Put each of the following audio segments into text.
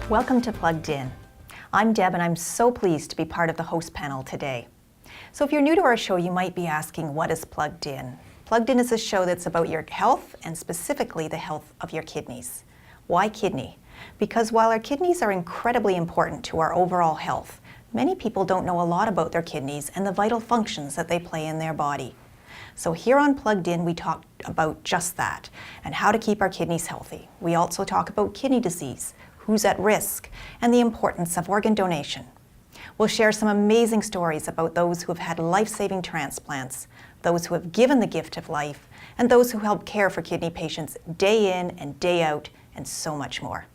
Welcome to Plugged In. I'm Deb and I'm so pleased to be part of the host panel today. So if you're new to our show, you might be asking, what is Plugged In? Plugged In is a show that's about your health and specifically the health of your kidneys. Why kidney? Because while our kidneys are incredibly important to our overall health, many people don't know a lot about their kidneys and the vital functions that they play in their body. So here on Plugged In, we talk about just that and how to keep our kidneys healthy. We also talk about kidney disease, who's at risk, and the importance of organ donation. We'll share some amazing stories about those who have had life-saving transplants, those who have given the gift of life, and those who help care for kidney patients day in and day out, and so much more.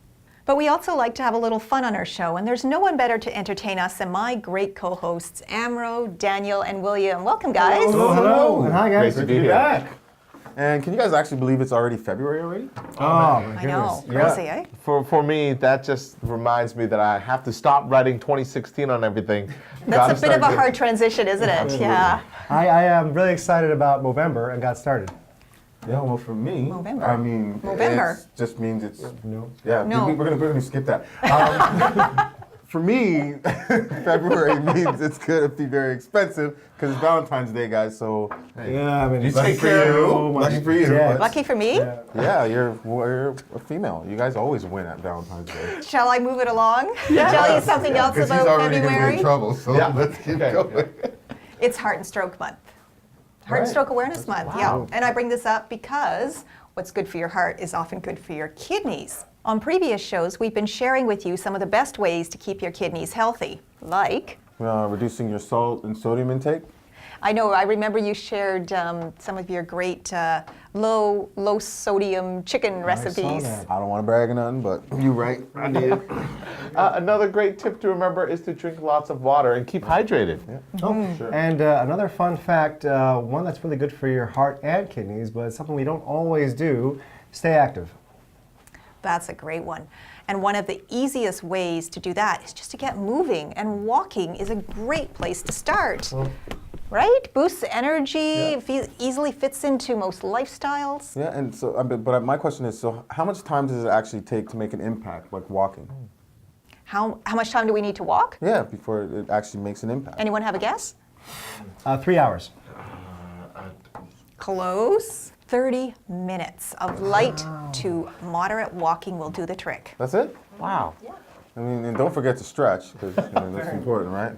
But we also like to have a little fun on our show, and there's no one better to entertain us than my great co-hosts, Amro, Daniel, and William. Welcome, guys. Hello. And hi, guys. Great to be back. And can you guys actually believe it's already February already? Oh, my I know, goodness. crazy, eh? For me, that just reminds me that I have to stop writing 2016 on everything. That's a bit of a hard transition, isn't it? Yeah. I am really excited about Movember and got started. Yeah, well, for me, Movember. I mean, Movember. it just means it's No. yeah. No. We're gonna skip that. For me, February means it's gonna be very expensive because it's Valentine's Day, guys. So Yeah, I mean, You lucky take for care of you. you. Lucky for you. Yeah. Lucky for me? Yeah. yeah, you're a female. You guys always win at Valentine's Day. Shall I move it along? Tell you something else Because he's about already gonna be February? in trouble. So Yeah. let's keep Okay. going. It's Heart and Stroke Month. Heart and Right. Stroke Awareness Month, Wow. yeah. And I bring this up because what's good for your heart is often good for your kidneys. On previous shows, we've been sharing with you some of the best ways to keep your kidneys healthy, like, Reducing your salt and sodium intake. I know, I remember you shared some of your great low sodium chicken recipes. that. I don't want to brag or nothing, but you right. I did. Another great tip to remember is to drink lots of water and keep hydrated. Oh, Sure. and another fun fact, one that's really good for your heart and kidneys, but it's something we don't always do, stay active. That's a great one. And one of the easiest ways to do that is just to get moving, and walking is a great place to start. Right? Boosts energy, easily fits into most lifestyles. Yeah, and so, but my question is, so how much time does it actually take to make an impact, like walking? How much time do we need to walk? Yeah, before it actually makes an impact. Anyone have a guess? 3 hours. Close. 30 minutes of light to moderate walking will do the trick. That's it? Wow. I mean, and don't forget to stretch, because that's important, right?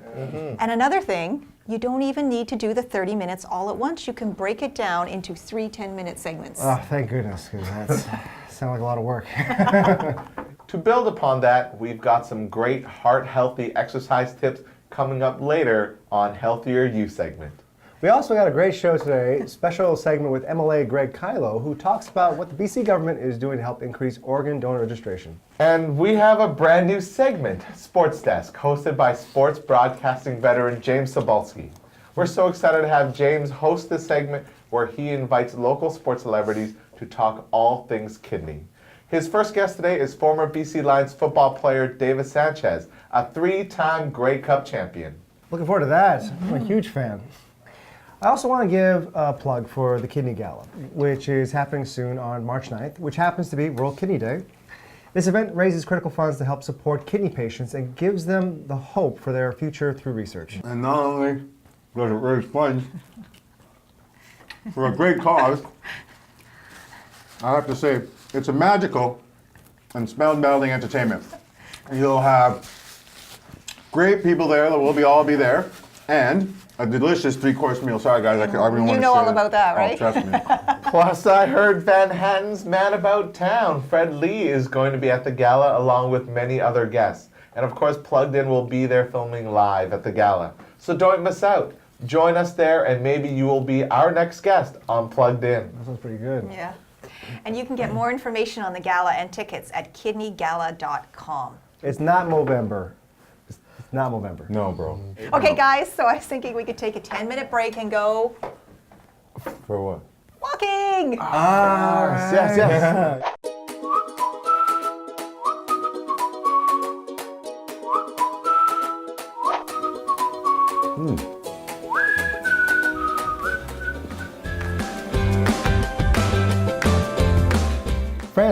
And another thing, you don't even need to do the 30 minutes all at once. You can break it down into 3 10-minute segments. Oh, thank goodness, because that sounds like a lot of work. To build upon that, we've got some great heart-healthy exercise tips coming up later on Healthier You segment. We also got a great show today, a special segment with MLA Greg Kyllo, who talks about what the BC government is doing to help increase organ donor registration. And we have a brand new segment, Sports Desk, hosted by sports broadcasting veteran James Sobolski. We're so excited to have James host this segment where he invites local sports celebrities to talk all things kidney. His first guest today is former BC Lions football player David Sanchez, a 3-time Grey Cup champion. Looking forward to that. I'm a huge fan. I also want to give a plug for the Kidney Gala, which is happening soon on March 9th, which happens to be World Kidney Day. This event raises critical funds to help support kidney patients and gives them the hope for their future through research. And not only does it raise funds for a great cause, I have to say, it's a magical and spellbounding entertainment. You'll have great people there that will all be there, and a delicious 3-course meal. Sorry, guys, I really want to You know share all about that, Oh, right? trust me. Plus, I heard Van Hatten's Man About Town, Fred Lee, is going to be at the gala along with many other guests. And of course, Plugged In will be there filming live at the gala. So don't miss out. Join us there and maybe you will be our next guest on Plugged In. That sounds pretty good. Yeah. And you can get more information on the gala and tickets at kidneygala.com. It's not Movember. It's not Movember. No, bro. Okay, guys, so I was thinking we could take a 10-minute break and go For what? walking. Yes.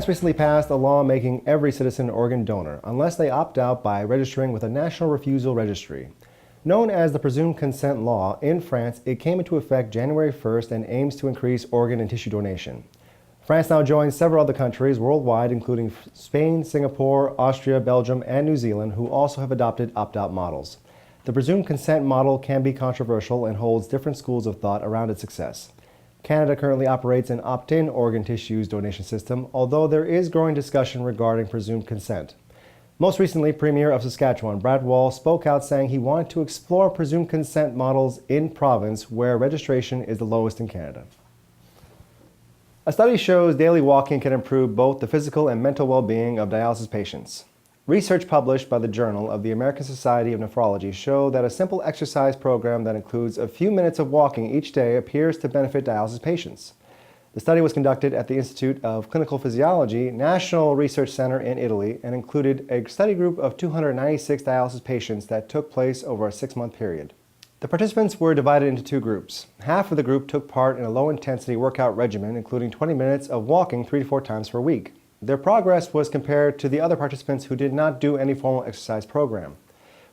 France recently passed a law making every citizen an organ donor, unless they opt out by registering with a national refusal registry. Known as the Presumed Consent Law, in France, it came into effect January 1st and aims to increase organ and tissue donation. France now joins several other countries worldwide, including Spain, Singapore, Austria, Belgium, and New Zealand, who also have adopted opt-out models. The presumed consent model can be controversial and holds different schools of thought around its success. Canada currently operates an opt-in organ tissues donation system, although there is growing discussion regarding presumed consent. Most recently, Premier of Saskatchewan, Brad Wall, spoke out saying he wanted to explore presumed consent models in province where registration is the lowest in Canada. A study shows daily walking can improve both the physical and mental well-being of dialysis patients. Research published by the Journal of the American Society of Nephrology show that a simple exercise program that includes a few minutes of walking each day appears to benefit dialysis patients. The study was conducted at the Institute of Clinical Physiology National Research Center in Italy and included a study group of 296 dialysis patients that took place over a 6-month period. The participants were divided into 2 groups. Half of the group took part in a low-intensity workout regimen, including 20 minutes of walking 3 to 4 times per week. Their progress was compared to the other participants who did not do any formal exercise program.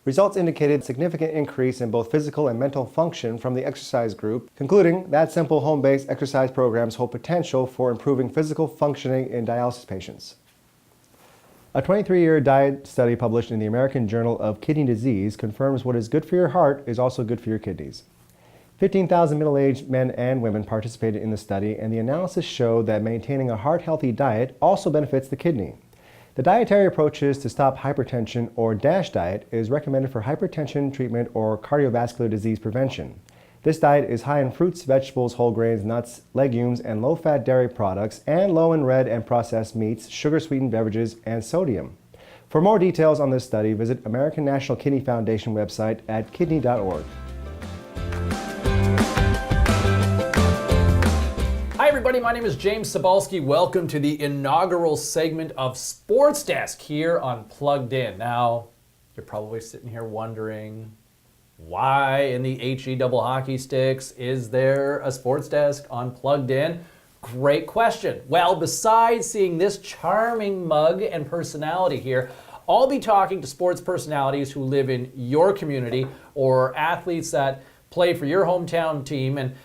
Results indicated significant increase in both physical and mental function from the exercise group, concluding that simple home-based exercise programs hold potential for improving physical functioning in dialysis patients. A 23-year diet study published in the American Journal of Kidney Disease confirms what is good for your heart is also good for your kidneys. 15,000 middle-aged men and women participated in the study, and the analysis showed that maintaining a heart-healthy diet also benefits the kidney. The dietary approaches to stop hypertension, or DASH diet, is recommended for hypertension treatment or cardiovascular disease prevention. This diet is high in fruits, vegetables, whole grains, nuts, legumes, and low-fat dairy products, and low in red and processed meats, sugar-sweetened beverages, and sodium. For more details on this study, visit American National Kidney Foundation website at kidney.org. Hi everybody, my name is James Cebulski. Welcome to the inaugural segment of Sports Desk here on Plugged In. Now, you're probably sitting here wondering, why in the HE double hockey sticks is there a Sports Desk on Plugged In? Great question. Well, besides seeing this charming mug and personality here, I'll be talking to sports personalities who live in your community or athletes that play for your hometown team. And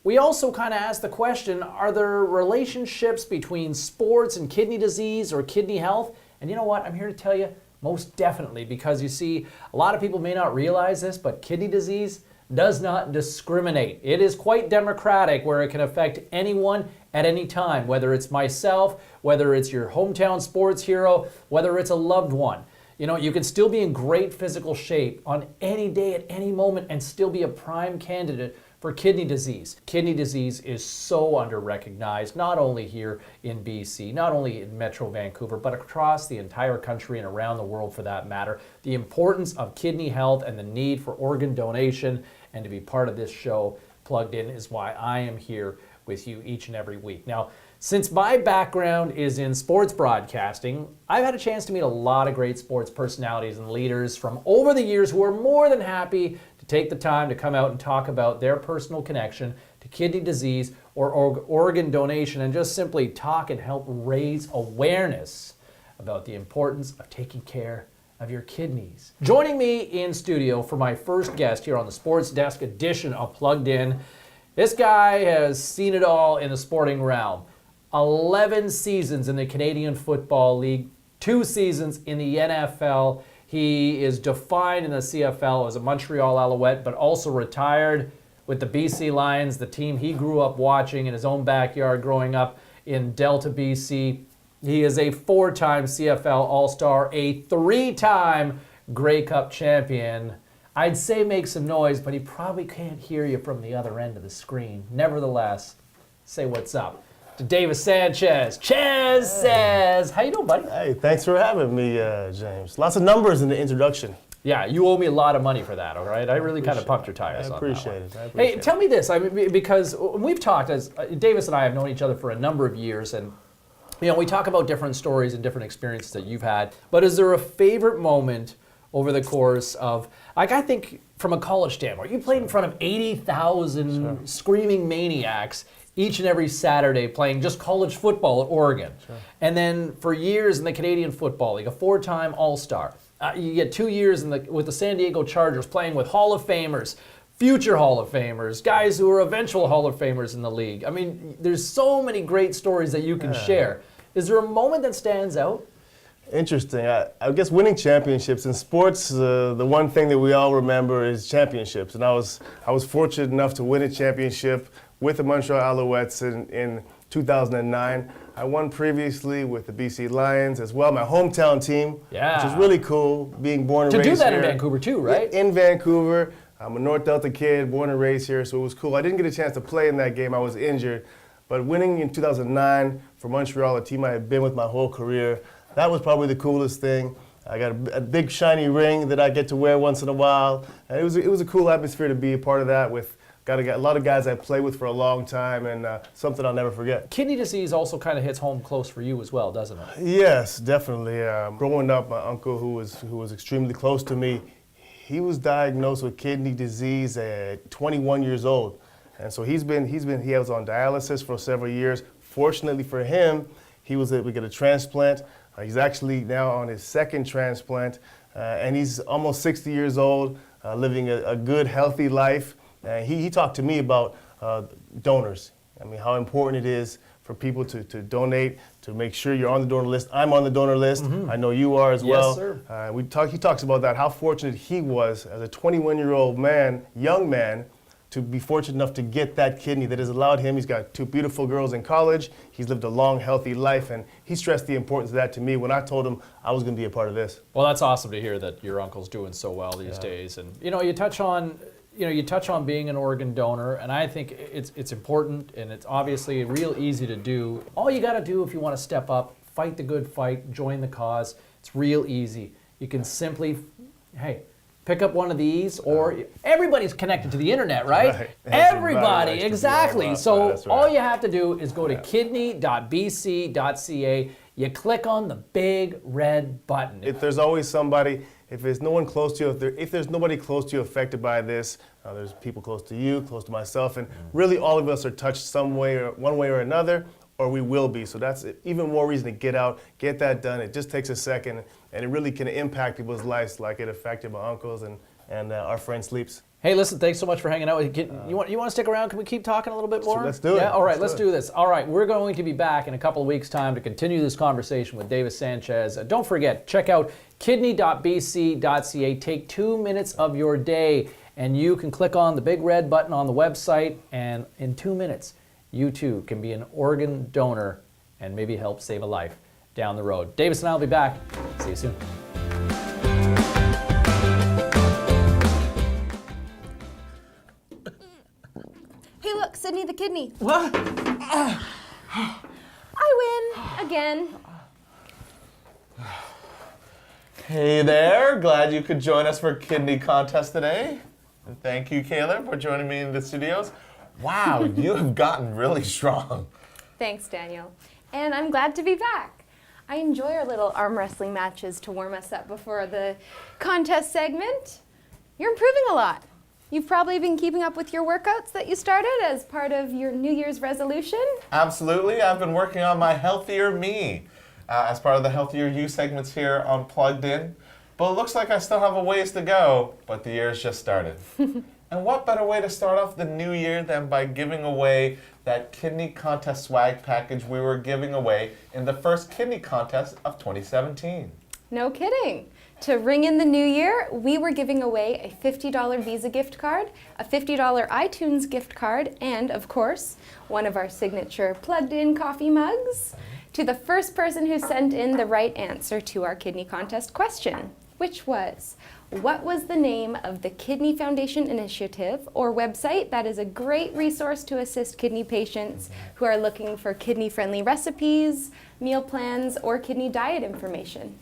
we also kind of ask the question, are there relationships between sports and kidney disease or kidney health? And you know what? I'm here to tell you, most definitely, because you see, a lot of people may not realize this, but kidney disease does not discriminate. It is quite democratic, where it can affect anyone at any time, whether it's myself, whether it's your hometown sports hero, whether it's a loved one. You know, you can still be in great physical shape on any day at any moment and still be a prime candidate for kidney disease. Kidney disease is so under-recognized, not only here in BC, not only in Metro Vancouver, but across the entire country and around the world for that matter. The importance of kidney health and the need for organ donation and to be part of this show, Plugged In, is why I am here with you each and every week. Now, since my background is in sports broadcasting, I've had a chance to meet a lot of great sports personalities and leaders from over the years who are more than happy to take the time to come out and talk about their personal connection to kidney disease or organ donation, and just simply talk and help raise awareness about the importance of taking care of your kidneys. Joining me in studio for my first guest here on the Sports Desk edition of Plugged In, this guy has seen it all in the sporting realm. 11 seasons in the Canadian Football League, 2 seasons in the NFL. He is defined in the CFL as a Montreal Alouette, but also retired with the BC Lions, the team he grew up watching in his own backyard growing up in Delta, BC. He is a 4-time CFL All-Star, a 3-time Grey Cup champion. I'd say make some noise, but he probably can't hear you from the other end of the screen. Nevertheless, say what's up to Davis Sanchez. Chaz says, how you doing, buddy? Hey, thanks for having me, James. Lots of numbers in the introduction. Yeah, you owe me a lot of money for that, all right? I really kind of pumped your tires on that one. I appreciate it. Hey, tell me this, I mean, because we've talked, as Davis and I have known each other for a number of years, and you know, we talk about different stories and different experiences that you've had, but is there a favorite moment over the course of, like, I think from a college standpoint, you played in front of 80,000 screaming maniacs each and every Saturday playing just college football at Oregon. Sure. And then for years in the Canadian Football League, a 4-time All-Star. You get 2 years with the San Diego Chargers playing with Hall of Famers, future Hall of Famers, guys who are eventual Hall of Famers in the league. I mean, there's so many great stories that you can share. Is there a moment that stands out? Interesting. I guess winning championships in sports, the one thing that we all remember is championships. And I was fortunate enough to win a championship with the Montreal Alouettes in 2009. I won previously with the BC Lions as well, my hometown team, which is really cool, being born and raised here. To do that in Vancouver too, right? In Vancouver. I'm a North Delta kid, born and raised here, so it was cool. I didn't get a chance to play in that game. I was injured. But winning in 2009 for Montreal, a team I had been with my whole career, that was probably the coolest thing. I got a big shiny ring that I get to wear once in a while. And it was a cool atmosphere to be a part of that with a lot of guys I played with for a long time, and something I'll never forget. Kidney disease also kind of hits home close for you as well, doesn't it? Yes, definitely. Growing up, my uncle, who was extremely close to me, he was diagnosed with kidney disease at 21 years old. And so he was on dialysis for several years. Fortunately for him, he was able to get a transplant. He's actually now on his second transplant, and he's almost 60 years old, living a good, healthy life. He talked to me about donors. I mean, how important it is for people to donate, to make sure you're on the donor list. I'm on the donor list. I know you are as well. Yes, sir. He talks about that, how fortunate he was as a 21-year-old man, young man, to be fortunate enough to get that kidney that has allowed him. He's got 2 beautiful girls in college. He's lived a long, healthy life, and he stressed the importance of that to me when I told him I was going to be a part of this. Well, that's awesome to hear that your uncle's doing so well these days. And you touch on being an organ donor, and I think it's important, and it's obviously real easy to do. All you got to do if you want to step up, fight the good fight, join the cause. It's real easy. You can simply, pick up one of these, or everybody's connected to the internet, right? Right. Everybody, exactly. So that's right. all you have to do is go to kidney.ca. You click on the big red button. If there's always somebody, if there's no one close to you, if there's nobody close to you affected by this, there's people close to you, close to myself, and really all of us are touched some way or one way or another, or we will be. So that's even more reason to get out, get that done. It just takes a second, and it really can impact people's lives like it affected my uncles and our friend Sleeps. Hey, listen, thanks so much for hanging out. You want to stick around? Can we keep talking a little bit more? Let's do it. Yeah, all right, let's do this. All right, we're going to be back in a couple of weeks' time to continue this conversation with Davis Sanchez. Don't forget, check out kidney.ca. Take 2 minutes of your day, and you can click on the big red button on the website, and in 2 minutes, you too can be an organ donor and maybe help save a life down the road. Davis and I will be back. See you soon. Hey, look, Sydney the kidney. What? I win again. Hey there, glad you could join us for Kidney Contest today. And thank you, Kyllo, for joining me in the studios. Wow, you have gotten really strong. Thanks, Daniel. And I'm glad to be back. I enjoy our little arm wrestling matches to warm us up before the contest segment. You're improving a lot. You've probably been keeping up with your workouts that you started as part of your New Year's resolution. Absolutely, I've been working on my Healthier Me as part of the Healthier You segments here on Plugged In. But it looks like I still have a ways to go, but the year's just started. And what better way to start off the new year than by giving away that kidney contest swag package we were giving away in the first kidney contest of 2017. No kidding. To ring in the new year, we were giving away a $50 Visa gift card, a $50 iTunes gift card, and of course, one of our signature Plugged In coffee mugs to the first person who sent in the right answer to our kidney contest question, which was, what was the name of the Kidney Foundation Initiative or website that is a great resource to assist kidney patients who are looking for kidney-friendly recipes, meal plans, or kidney diet information?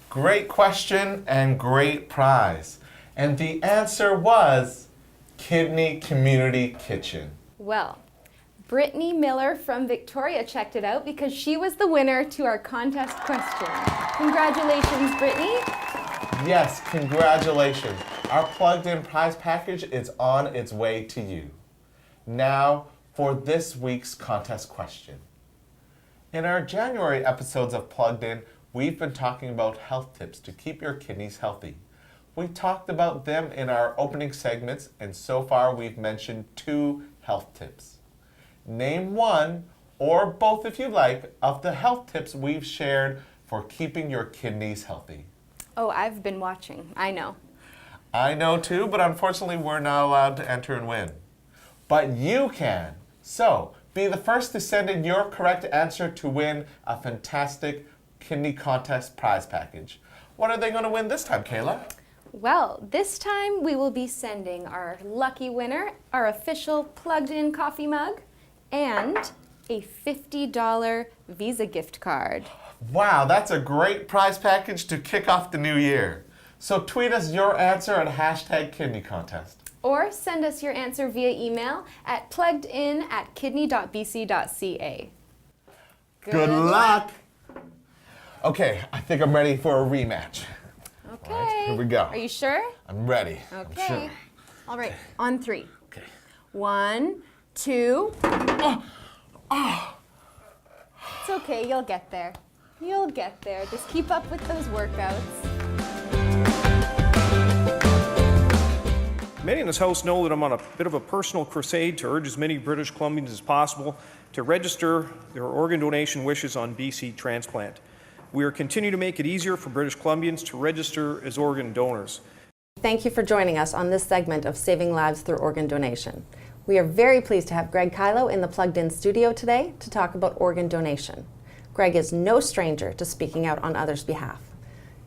Great question and great prize. And the answer was Kidney Community Kitchen. Well, Brittany Miller from Victoria checked it out because she was the winner to our contest question. Congratulations, Brittany. Yes, congratulations. Our Plugged In prize package is on its way to you. Now, for this week's contest question. In our January episodes of Plugged In, we've been talking about health tips to keep your kidneys healthy. We talked about them in our opening segments, and so far we've mentioned 2 health tips. Name one, or both if you like, of the health tips we've shared for keeping your kidneys healthy. Oh, I've been watching. I know. I know too, but unfortunately we're not allowed to enter and win. But you can. So, be the first to send in your correct answer to win a fantastic kidney contest prize package. What are they going to win this time, Kayla? Well, this time we will be sending our lucky winner our official Plugged In coffee mug and a $50 Visa gift card. Wow, that's a great prize package to kick off the new year. So tweet us your answer at #KidneyContest. Or send us your answer via email at pluggedin@kidney.ca. Good luck! Okay, I think I'm ready for a rematch. Okay. All right, here we go. Are you sure? I'm ready. Okay. I'm sure. All right, on 3. Okay. 1, 2. It's okay, you'll get there. You'll get there. Just keep up with those workouts. Many in this House know that I'm on a bit of a personal crusade to urge as many British Columbians as possible to register their organ donation wishes on BC Transplant. We are continuing to make it easier for British Columbians to register as organ donors. Thank you for joining us on this segment of Saving Lives Through Organ Donation. We are very pleased to have Greg Kyllo in the Plugged In studio today to talk about organ donation. Greg is no stranger to speaking out on others' behalf.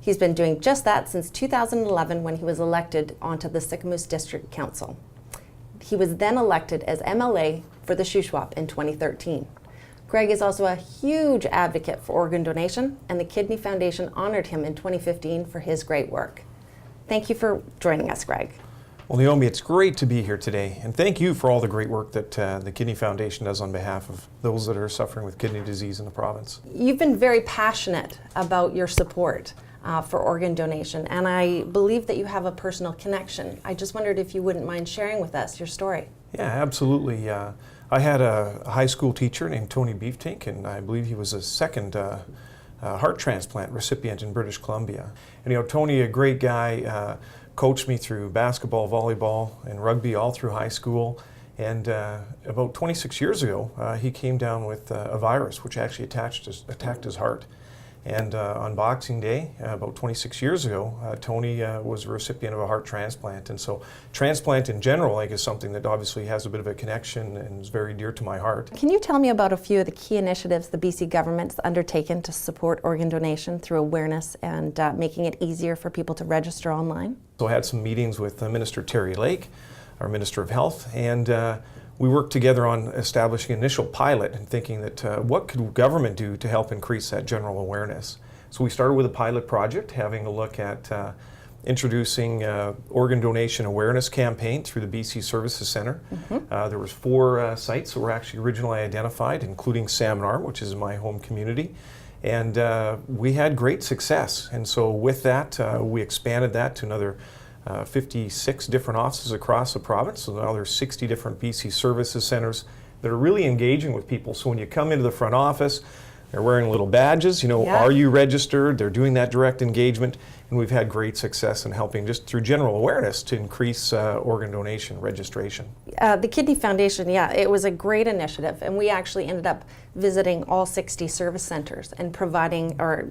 He's been doing just that since 2011 when he was elected onto the Sicamous District Council. He was then elected as MLA for the Shuswap in 2013. Greg is also a huge advocate for organ donation, and the Kidney Foundation honored him in 2015 for his great work. Thank you for joining us, Greg. Well, Naomi, it's great to be here today, and thank you for all the great work that the Kidney Foundation does on behalf of those that are suffering with kidney disease in the province. You've been very passionate about your support for organ donation, and I believe that you have a personal connection. I just wondered if you wouldn't mind sharing with us your story. Yeah, absolutely. I had a high school teacher named Tony Beeftank, and I believe he was a second heart transplant recipient in British Columbia. And Tony, a great guy, coached me through basketball, volleyball, and rugby all through high school. And about 26 years ago, he came down with a virus which actually attacked his heart. And on Boxing Day, about 26 years ago, Tony was a recipient of a heart transplant. And so transplant in general, is something that obviously has a bit of a connection and is very dear to my heart. Can you tell me about a few of the key initiatives the BC government's undertaken to support organ donation through awareness and making it easier for people to register online? So I had some meetings with Minister Terry Lake, our Minister of Health, and we worked together on establishing an initial pilot and thinking that what could government do to help increase that general awareness. So we started with a pilot project, having a look at introducing organ donation awareness campaign through the BC Services Centre. There was 4 sites that were actually originally identified, including Salmon Arm, which is my home community. And we had great success. And so with that, we expanded that to another 56 different offices across the province. So now there's 60 different BC Services Centres that are really engaging with people. So when you come into the front office, they're wearing little badges, are you registered? They're doing that direct engagement. And we've had great success in helping just through general awareness to increase organ donation registration. The Kidney Foundation, it was a great initiative, and we actually ended up visiting all 60 service centers and providing or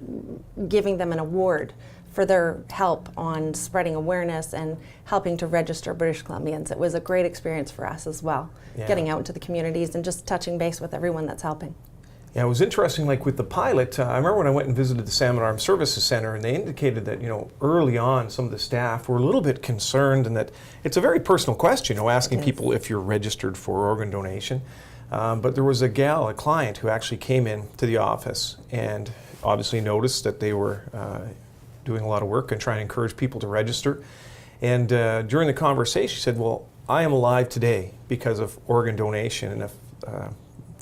giving them an award for their help on spreading awareness and helping to register British Columbians. It was a great experience for us as well, getting out into the communities and just touching base with everyone that's helping. Yeah, it was interesting, like with the pilot, I remember when I went and visited the Salmon Arm Services Centre, and they indicated that, early on some of the staff were a little bit concerned, and that it's a very personal question, asking people if you're registered for organ donation. But there was a client who actually came in to the office and obviously noticed that they were doing a lot of work and trying to encourage people to register. And during the conversation, she said, well, I am alive today because of organ donation. And if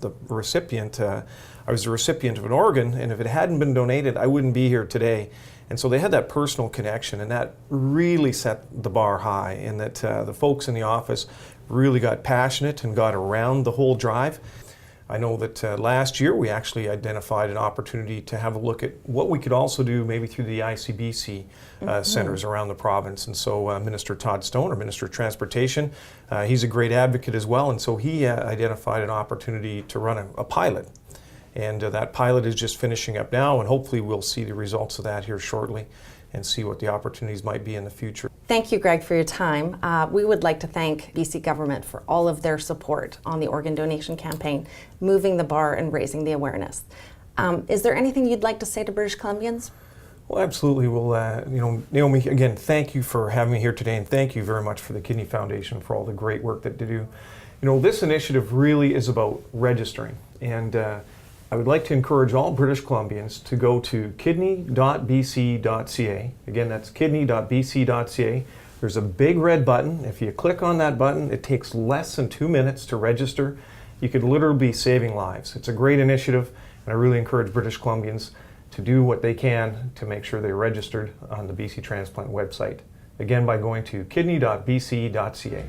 the recipient. I was the recipient of an organ, and if it hadn't been donated, I wouldn't be here today. And so they had that personal connection, and that really set the bar high, and that the folks in the office really got passionate and got around the whole drive. I know that last year we actually identified an opportunity to have a look at what we could also do maybe through the ICBC centers around the province. And so Minister Todd Stone, our Minister of Transportation, he's a great advocate as well, and so he identified an opportunity to run a pilot. And that pilot is just finishing up now, and hopefully we'll see the results of that here shortly and see what the opportunities might be in the future. Thank you, Greg, for your time. We would like to thank BC government for all of their support on the organ donation campaign, moving the bar and raising the awareness. Is there anything you'd like to say to British Columbians? Well, absolutely. Well, Naomi, again, thank you for having me here today, and thank you very much for the Kidney Foundation for all the great work that they do. This initiative really is about registering, and I would like to encourage all British Columbians to go to kidney.bc.ca. Again, that's kidney.bc.ca. There's a big red button. If you click on that button, it takes less than 2 minutes to register. You could literally be saving lives. It's a great initiative, and I really encourage British Columbians to do what they can to make sure they're registered on the BC Transplant website. Again, by going to kidney.bc.ca.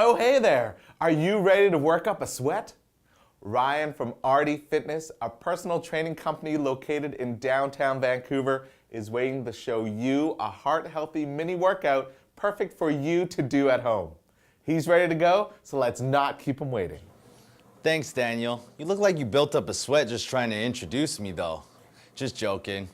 Oh, hey there. Are you ready to work up a sweat? Ryan from RD Fitness, a personal training company located in downtown Vancouver, is waiting to show you a heart-healthy mini workout perfect for you to do at home. He's ready to go, so let's not keep him waiting. Thanks, Daniel. You look like you built up a sweat just trying to introduce me, though. Just joking.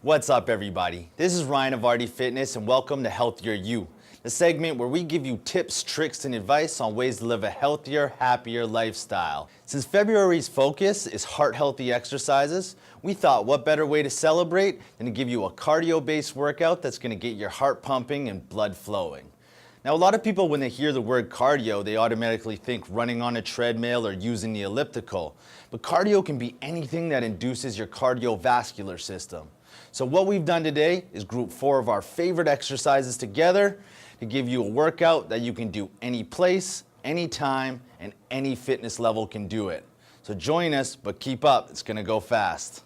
What's up, everybody? This is Ryan of RD Fitness, and welcome to Healthier You, the segment where we give you tips, tricks, and advice on ways to live a healthier, happier lifestyle. Since February's focus is heart-healthy exercises, we thought what better way to celebrate than to give you a cardio-based workout that's going to get your heart pumping and blood flowing. Now, a lot of people, when they hear the word cardio, they automatically think running on a treadmill or using the elliptical. But cardio can be anything that induces your cardiovascular system. So what we've done today is group 4 of our favorite exercises together to give you a workout that you can do any place, anytime, and any fitness level can do it. So join us, but keep up, it's gonna go fast.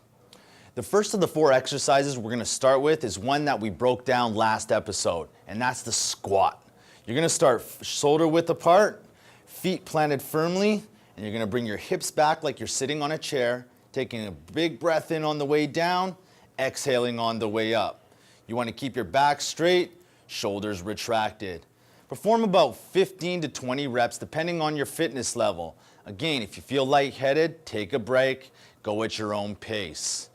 The first of the 4 exercises we're gonna start with is one that we broke down last episode, and that's the squat. You're gonna start shoulder width apart, feet planted firmly, and you're gonna bring your hips back like you're sitting on a chair, taking a big breath in on the way down, exhaling on the way up. You wanna keep your back straight, shoulders retracted. Perform about 15 to 20 reps depending on your fitness level. Again, if you feel lightheaded, take a break, go at your own pace.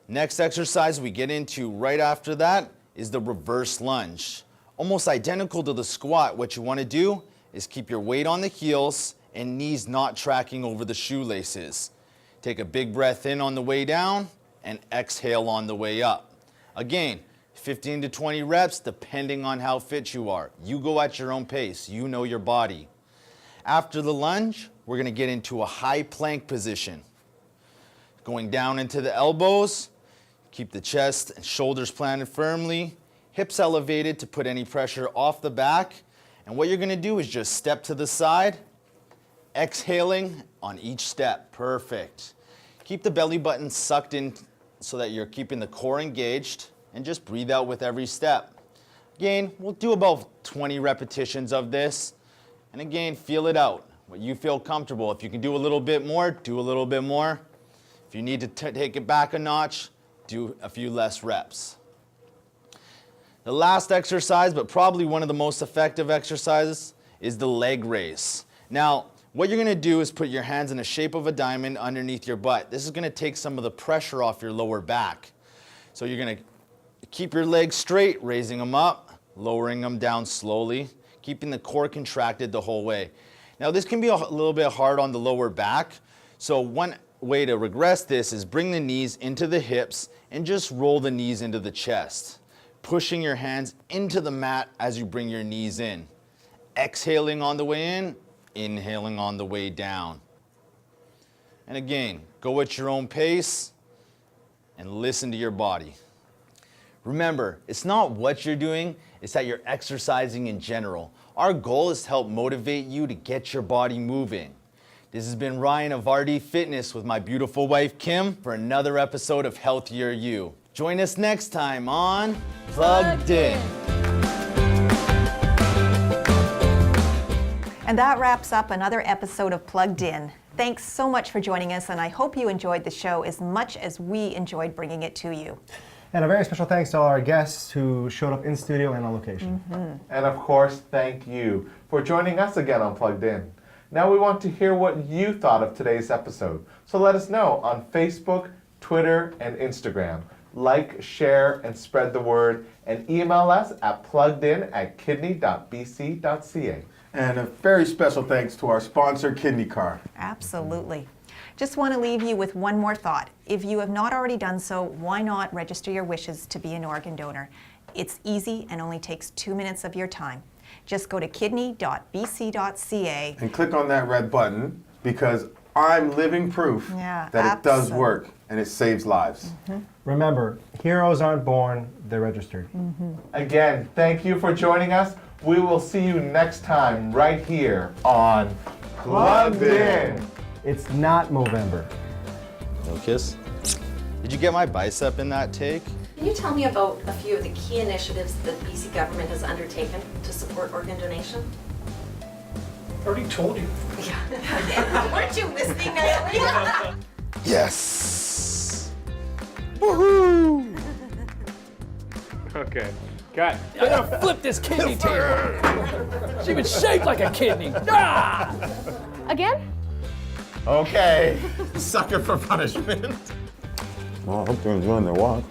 Next exercise we get into right after that is the reverse lunge. Almost identical to the squat, what you want to do is keep your weight on the heels and knees not tracking over the shoelaces. Take a big breath in on the way down and exhale on the way up. Again, 15 to 20 reps depending on how fit you are. You go at your own pace. You know your body. After the lunge, we're going to get into a high plank position. Going down into the elbows, keep the chest and shoulders planted firmly, hips elevated to put any pressure off the back. And what you're going to do is just step to the side, exhaling on each step. Perfect. Keep the belly button sucked in so that you're keeping the core engaged, and just breathe out with every step. Again, we'll do about 20 repetitions of this. And again, feel it out. What you feel comfortable. If you can do a little bit more, do a little bit more. If you need to take it back a notch, do a few less reps. The last exercise, but probably one of the most effective exercises, is the leg raise. Now, what you're gonna do is put your hands in the shape of a diamond underneath your butt. This is gonna take some of the pressure off your lower back. So you're gonna keep your legs straight, raising them up, lowering them down slowly, keeping the core contracted the whole way. Now this can be a little bit hard on the lower back, so one way to regress this is bring the knees into the hips and just roll the knees into the chest, pushing your hands into the mat as you bring your knees in. Exhaling on the way in, inhaling on the way down. And again, go at your own pace and listen to your body. Remember, it's not what you're doing, it's that you're exercising in general. Our goal is to help motivate you to get your body moving. This has been Ryan of RD Fitness with my beautiful wife Kim for another episode of Healthier You. Join us next time on Plugged In. And that wraps up another episode of Plugged In. Thanks so much for joining us, and I hope you enjoyed the show as much as we enjoyed bringing it to you. And a very special thanks to all our guests who showed up in studio and on location. And of course, thank you for joining us again on Plugged In. Now we want to hear what you thought of today's episode. So let us know on Facebook, Twitter, and Instagram. Like, share, and spread the word, and email us at pluggedin@kidney.ca. And a very special thanks to our sponsor, Kidney Car. Absolutely. Just want to leave you with one more thought. If you have not already done so, why not register your wishes to be an organ donor? It's easy and only takes 2 minutes of your time. Just go to kidney.ca. And click on that red button because I'm living proof Yeah, that it does absolutely. work and it saves lives. Remember, heroes aren't born, they're registered. Again, thank you for joining us. We will see you next time right here on Plugged In. It's not Movember. No kiss? Did you get my bicep in that take? Can you tell me about a few of the key initiatives that BC government has undertaken to support organ donation? Already told you. Weren't you listening, Naomi? Yes! Okay. Cut. I'm gonna flip this kidney table. It's even shaped like a kidney. Ah! Again? Okay. Sucker for punishment. Well, I hope they're enjoying their walk.